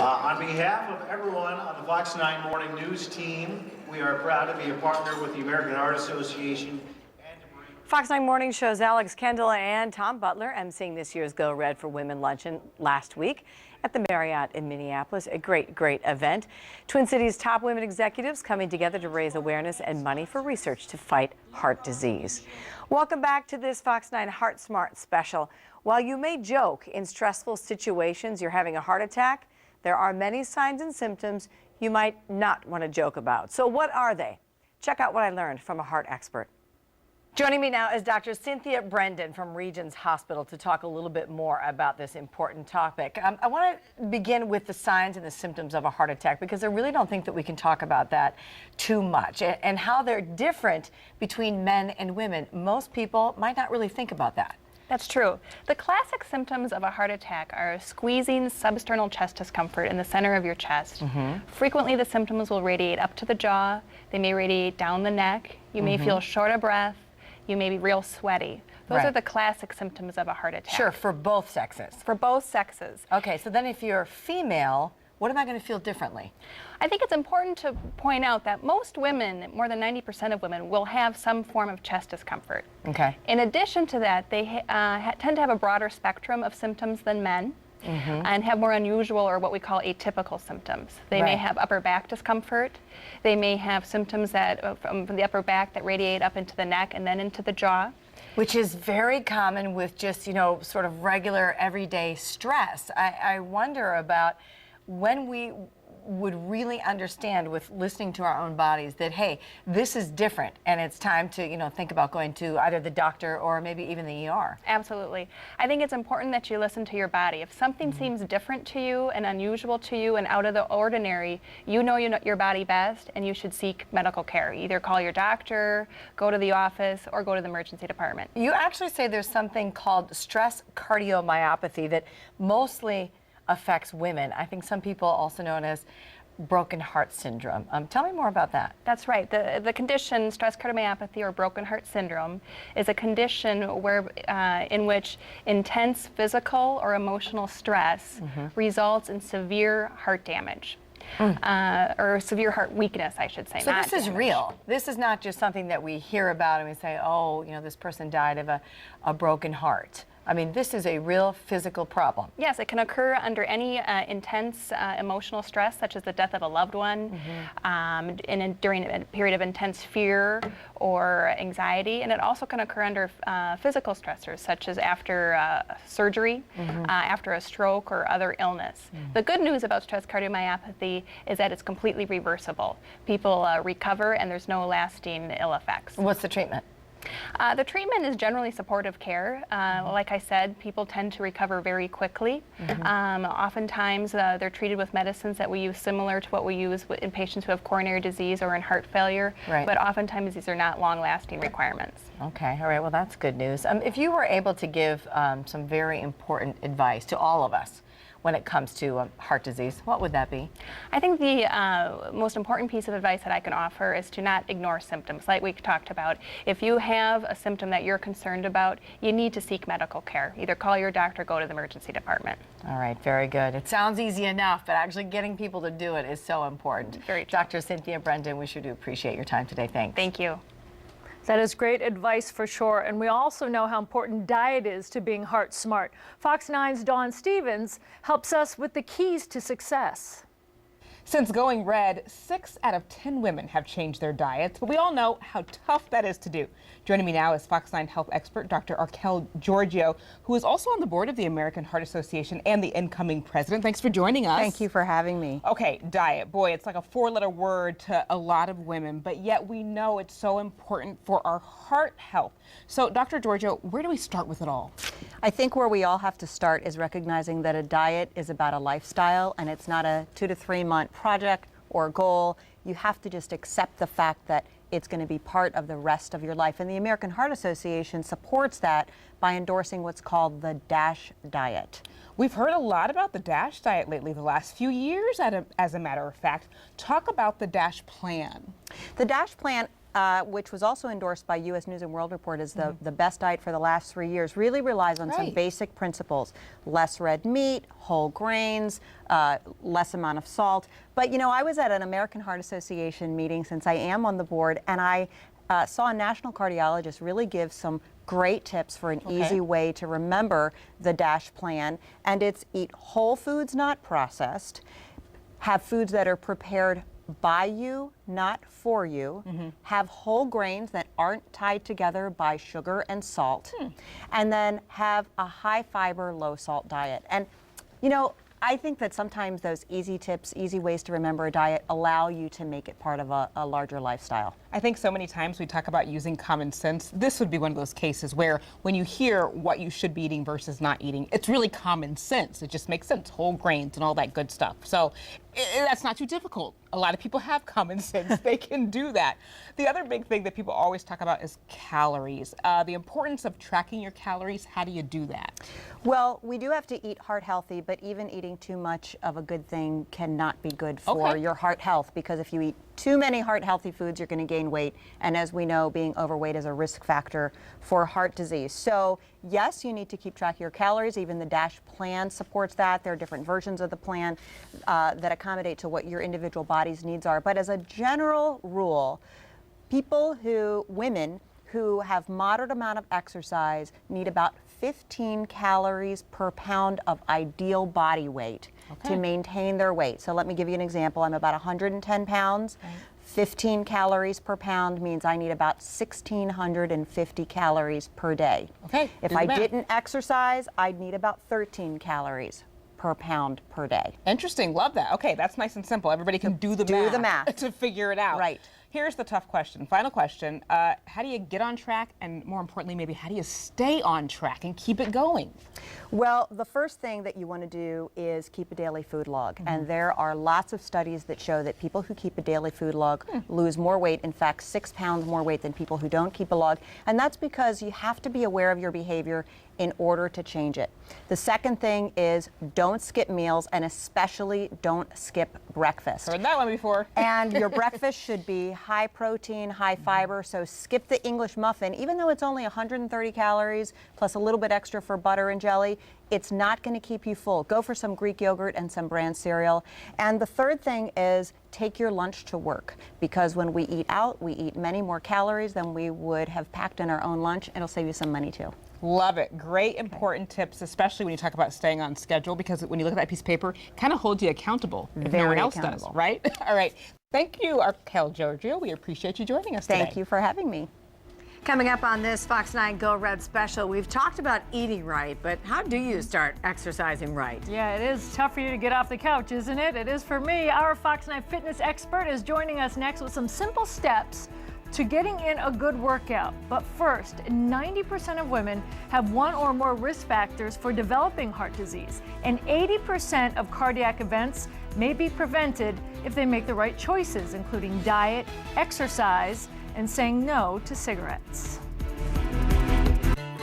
On behalf of everyone on the Fox 9 Morning News team, we are proud to be a partner with the American Heart Association. Fox 9 Morning shows Alex Kendall and Tom Butler emceeing this year's Go Red for Women luncheon last week at the Marriott in Minneapolis. A great event. Twin Cities top women executives coming together to raise awareness and money for research to fight heart disease. Welcome back to this Fox 9 Heart Smart special. While you may joke in stressful situations you're having a heart attack, there are many signs and symptoms you might not want to joke about. So what are they? Check out what I learned from a heart expert. Joining me now is Dr. Cynthia Brenden from Regions Hospital to talk a little bit more about this important topic. I want to begin with the signs and the symptoms of a heart attack because I really don't think that we can talk about that too much and how they're different between men and women. Most people might not really think about that. That's true. The classic symptoms of a heart attack are squeezing substernal chest discomfort in the center of your chest. Frequently, the symptoms will radiate up to the jaw. They may radiate down the neck. You may feel short of breath. You may be real sweaty. Those are the classic symptoms of a heart attack. Sure, for both sexes. For both sexes. Okay, so then if you're female, what am I going to feel differently? I think it's important to point out that most women, more than 90% of women, will have some form of chest discomfort. Okay. In addition to that, they tend to have a broader spectrum of symptoms than men. And have more unusual or what we call atypical symptoms. They may have upper back discomfort. They may have symptoms that from the upper back that radiate up into the neck and then into the jaw. Which is very common with just, you know, sort of regular everyday stress. I wonder about when we would really understand with listening to our own bodies that, hey, this is different and it's time to, you know, think about going to either the doctor or maybe even the ER. Absolutely. I think it's important that you listen to your body. If something seems different to you and unusual to you and out of the ordinary, you know your body best and you should seek medical care. Either call your doctor, go to the office, or go to the emergency department. You actually say there's something called stress cardiomyopathy that mostly affects women. I think some people also known as broken heart syndrome. Tell me more about that. That's right. The condition, stress cardiomyopathy or broken heart syndrome, is a condition where, in which intense physical or emotional stress results in severe heart damage. Or severe heart weakness, I should say. So this is real. This is not just something that we hear about and we say, oh, you know, this person died of a broken heart. I mean, this is a real physical problem. Yes, it can occur under any intense emotional stress, such as the death of a loved one, during a period of intense fear or anxiety. And it also can occur under physical stressors, such as after surgery, after a stroke or other illness. The good news about stress cardiomyopathy is that it's completely reversible. People recover and there's no lasting ill effects. What's the treatment? The treatment is generally supportive care. Like I said, people tend to recover very quickly. Oftentimes, they're treated with medicines that we use similar to what we use in patients who have coronary disease or in heart failure. But oftentimes, these are not long-lasting requirements. Okay, all right, well, that's good news. If you were able to give some very important advice to all of us when it comes to heart disease, what would that be? I think the most important piece of advice that I can offer is to not ignore symptoms, like we talked about. If you have a symptom that you're concerned about, you need to seek medical care. Either call your doctor or go to the emergency department. All right, very good. It sounds easy enough, but actually getting people to do it is so important. Very true. Dr. Cynthia Brenden, we sure do appreciate your time today. Thanks. Thank you. That is great advice for sure, and we also know how important diet is to being heart smart. Fox 9's Dawn Stevens helps us with the keys to success. Since going red, 6 out of 10 women have changed their diets, but we all know how tough that is to do. Joining me now is Fox 9 health expert Dr. Giorgio, who is also on the board of the American Heart Association and the incoming president. Thanks for joining us. Thank you for having me. Okay, diet. Boy, it's like a 4-letter word to a lot of women, but yet we know it's so important for our heart health. So, Dr. Giorgio, where do we start with it all? I think where we all have to start is recognizing that a diet is about a lifestyle and it's not a 2 to 3 month project or goal. You have to just accept the fact that it's going to be part of the rest of your life. And the American Heart Association supports that by endorsing what's called the DASH diet. We've heard a lot about the DASH diet lately, the last few years, as a matter of fact. Talk about the DASH plan. The DASH plan which was also endorsed by U.S. News and World Report as the best diet for the last 3 years, really relies on some basic principles. Less red meat, whole grains, less amount of salt. But, you know, I was at an American Heart Association meeting, since I am on the board, and I saw a national cardiologist really give some great tips for an easy way to remember the DASH plan. And it's eat whole foods, not processed. Have foods that are prepared by you, not for you. Have whole grains that aren't tied together by sugar and salt. And then have a high fiber, low salt diet. And, you know, I think that sometimes those easy tips, easy ways to remember a diet allow you to make it part of a larger lifestyle. I think so many times we talk about using common sense. This would be one of those cases where when you hear what you should be eating versus not eating, it's really common sense. It just makes sense, whole grains and all that good stuff. So that's not too difficult. A lot of people have common sense. They can do that. The other big thing that people always talk about is calories. The importance of tracking your calories. How do you do that? Well, we do have to eat heart healthy, but even eating too much of a good thing cannot be good for your heart health, because if you eat too many heart healthy foods, you're going to gain weight. And as we know, being overweight is a risk factor for heart disease. So yes, you need to keep track of your calories. Even the DASH plan supports that. There are different versions of the plan that accommodate to what your individual body's needs are. But as a general rule, women who have moderate amount of exercise need about 15 calories per pound of ideal body weight to maintain their weight. So let me give you an example. I'm about 110 pounds. 15 calories per pound means I need about 1,650 calories per day. If I didn't exercise, I'd need about 13 calories per pound per day. Interesting. Love that. Okay, that's nice and simple. Everybody can do the math to figure it out. Right. Here's the tough question. Final question. How do you get on track? And more importantly, maybe how do you stay on track and keep it going? Well, the first thing that you want to do is keep a daily food log. And there are lots of studies that show that people who keep a daily food log lose more weight, in fact, 6 pounds more weight than people who don't keep a log. And that's because you have to be aware of your behavior in order to change it. The second thing is don't skip meals, and especially don't skip breakfast. Heard that one before. And your breakfast should be high protein, high fiber, so skip the English muffin. Even though it's only 130 calories plus a little bit extra for butter and jelly, it's not going to keep you full. Go for some Greek yogurt and some bran cereal. And the third thing is take your lunch to work, because when we eat out, we eat many more calories than we would have packed in our own lunch. It'll save you some money too. Love it. Great, important tips, especially when you talk about staying on schedule, because when you look at that piece of paper, it kind of holds you accountable if no one else does, right? All right. Thank you, Cardiologist. We appreciate you joining us today. Thank you for having me. Coming up on this Fox 9 Go Red special, we've talked about eating right, but how do you start exercising right? Yeah, it is tough for you to get off the couch, isn't it? It is for me. Our Fox 9 fitness expert is joining us next with some simple steps to getting in a good workout. But first, 90% of women have one or more risk factors for developing heart disease, and 80% of cardiac events may be prevented if they make the right choices, including diet, exercise, and saying no to cigarettes.